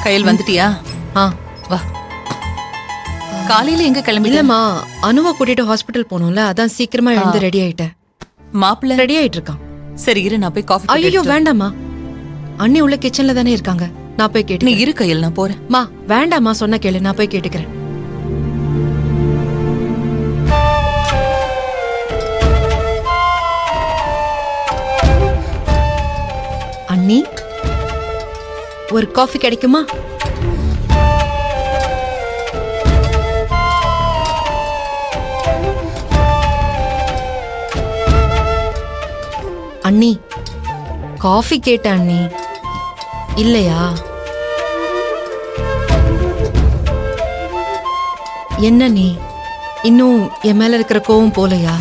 கையில் வந்துட்டியா? ஆ வா. காலையில எங்க கிளம்பி? இல்லம்மா, அனுவா கூட்டிட்டு ஹாஸ்பிட்டல் போகணும்ல, அதான் சீக்கிரமா எழுந்து ரெடி ஆயிட்டேன். மாப்பிள்ள ரெடி ஆயிட்டு இருக்கான். சரி இரு, நான் போய் காஃபி. ஐயோ வேண்டாம்மா, அண்ணி உள்ள கிச்சன்ல தானே இருக்காங்க, நான் போய் நீ கேட்டு. இரு கையில், நான் போறேன். மா வேண்டாம்மா, சொன்ன கேளு, நான் போய் கேட்டுக்கிறேன். அண்ணி, ஒரு காஃபி கிடைக்குமா? அண்ணி, காஃபி கேட்ட அண்ணி. இல்லையா? என்ன நீ இன்னும் என் மேல இருக்கிற கோவம் போலையா?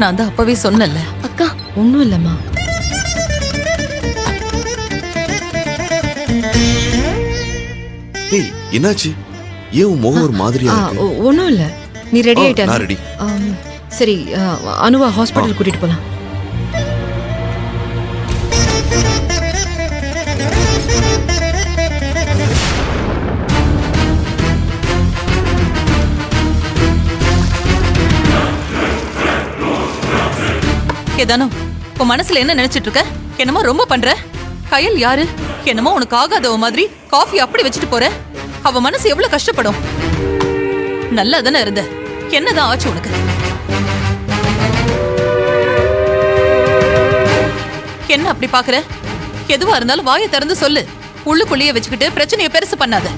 நான் தான் அப்பவே சொன்னல. அக்கா ஒண்ணும் இல்லம்மா. ஏய், என்னாச்சு? ஏன் உன் முகம் ஒரு மாதிரியா இருக்கு? ஒண்ணும் இல்ல, நீ ரெடி ஆயிட்ட? நான் ரெடி. சரி, அனுவா ஹாஸ்பிட்டல் கூட்டிட்டு போலாம். ஏதானோ உன் மனசுல என்ன நினைச்சிட்டு இருக்க? என்னமோ ரொம்ப பண்ற. கையில் யாரு? என்னமோ உனக்கு ஆகாதவ மாதிரி காஃபி அப்படி வச்சுட்டு போற. அவ மனசு எவ்வளவு கஷ்டப்படும். நல்லா தானே இருந்த, என்னதான் ஆச்சு உனக்கு? என்ன அப்படி பாக்குற? எதுவா இருந்தாலும் வாயை திறந்து சொல்லு. உள்ளுக்குள்ளேயே வச்சுக்கிட்டு பிரச்சனையை பெருசு பண்ணாத.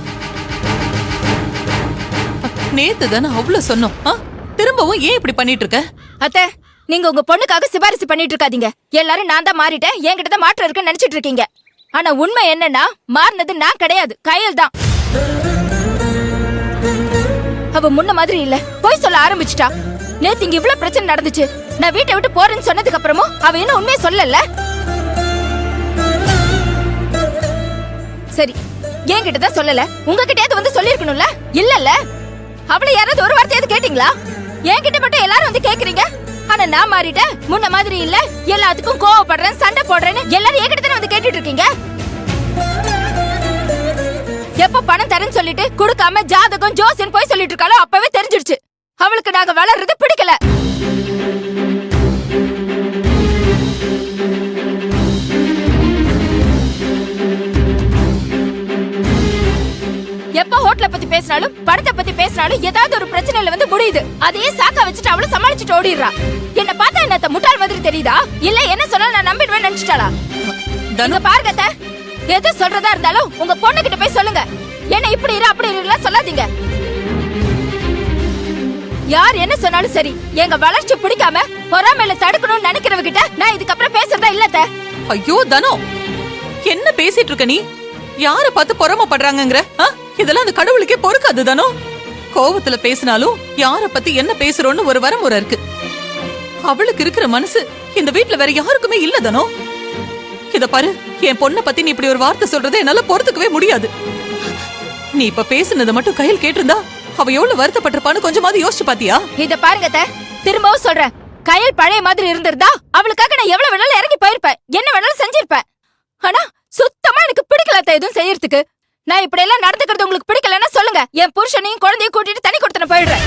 நேத்து தானே அவ்வளவு சொன்னோம். திரும்பவும் ஏன் இப்படி பண்ணிட்டு இருக்க? அத்தை, நீங்க உங்க பொண்ணுக்காக சிபாரிசு பண்ணிட்டு இருக்காதீங்க. எல்லாரும் நான் தான் மாறிட்டேன், என்கிட்ட தான் மாற்றம் இருக்குன்னு நினைச்சிட்டு இருக்கீங்க. ஆனா உண்மை என்னன்னா, மாறினது நான் கிடையாது, கையில் தான். அவ முன்ன மாதிரி இல்ல, போய் சொல்ல ஆரம்பிச்சிட்டா. நேத்து இங்க இவ்வளவு பிரச்சனை நடந்துச்சு, நான் வீட்டை விட்டு போறேன்னு சொன்னதுக்கு அப்புறமும் அவ இன்னும் உண்மையை சொல்லல. சரி, என்கிட்ட தான் சொல்லல, உங்ககிட்டயாவது வந்து சொல்லிருக்கணும்ல. இல்லல்ல, அவளை யாராவது ஒரு வார்த்தையாவது கேட்டீங்களா? என்கிட்ட மட்டும் எல்லாரும் வந்து கேக்குறீங்க. ஆனா நான் மாறிட்டேன், முன்ன மாதிரி இல்ல, எல்லாத்துக்கும் கோவப்படுறேன், சண்டை போடுறேன்னு எல்லாரும் என்கிட்ட தானே வந்து கேட்டுட்டு இருக்கீங்க. எப்ப பணம் தரேன்னு சொல்லிட்டு கொடுக்காம ஜாதகம் ஜோசியன் போய் சொல்லிட்டு இருக்காளோ அப்பவே தெரிஞ்சிடுச்சு அவளுக்கு நாங்க வளர்றது பிடிக்கல. எப்ப ஹோட்டல பத்தி பேசினாலும் படத்தை பத்தி பேசினாலும் ஏதாவது ஒரு பிரச்சனையில வந்து முடியுது. அதையே சாக்கா வச்சுட்டு அவளும் சமாளிச்சுட்டு ஓடிடுறா. என்ன பார்த்தா என்னத்த முட்டாள் மாதிரி தெரியுதா? இல்ல என்ன சொன்னாலும் நான் நம்பிடுவேன் நினைச்சிட்டாளா? பாருங்க, எது சொல்றதா இருந்தாலும் உங்க பொண்ணு கிட்ட போய் சொல்லுங்க. என்ன இப்படி இரு அப்படி இருலாம் சொல்லாதீங்க. யார் என்ன சொன்னாலும் சரி, எங்க வளர்ச்சி பிடிக்காம பொறாமையில தடுக்கணும்னு நினைக்கிறவகிட்ட நான் இதுக்கப்புறம் பேசுறதா இல்லத்த. ஐயோ தனோ, என்ன பேசிட்டு இருக்க நீ? யார பார்த்து பொறாமப்படுறாங்கங்கற? இதெல்லாம் அந்த கடவுளுக்கே பொறுக்காது தானோ. கோவத்துல பேசினாலும் யார பத்தி என்ன பேசுறோன்னு ஒரு வரமுறை இருக்கு. அவளுக்கு இருக்கிற மனசு இந்த வீட்ல வேற யாருக்குமே இல்ல தானோ. இத பாரு, என் பொண்ணை பத்தி நீ இப்படி ஒரு வார்த்தை சொல்றதை என்னால பொறுத்துக்கவே முடியாது. நீ இப்ப பேசுனதை மட்டும் கையில் கேட்டிருந்தா அவ எவ்வளவு வருத்தப்பட்டிருப்பான்னு கொஞ்சமாவது யோசிச்சு பாத்தியா? இத பாருங்க, திரும்பவும் சொல்றேன், கையில் பழைய மாதிரி இருந்திருந்தா அவளுக்காக நான் எவ்வளவு வேணாலும் இறங்கி போயிருப்பேன், என்ன வேணாலும் செஞ்சிருப்பேன். ஆனா சுத்தமா எனக்கு பிடிக்கல எதுவும் செய்யறதுக்கு. நான் இப்படி எல்லாம் நடந்துக்கிறது உங்களுக்கு பிடிக்கலன்னா சொல்லுங்க, என் புருஷனையும் குழந்தையும் கூட்டிட்டு தனி கொடுத்தன போயிடுறேன்.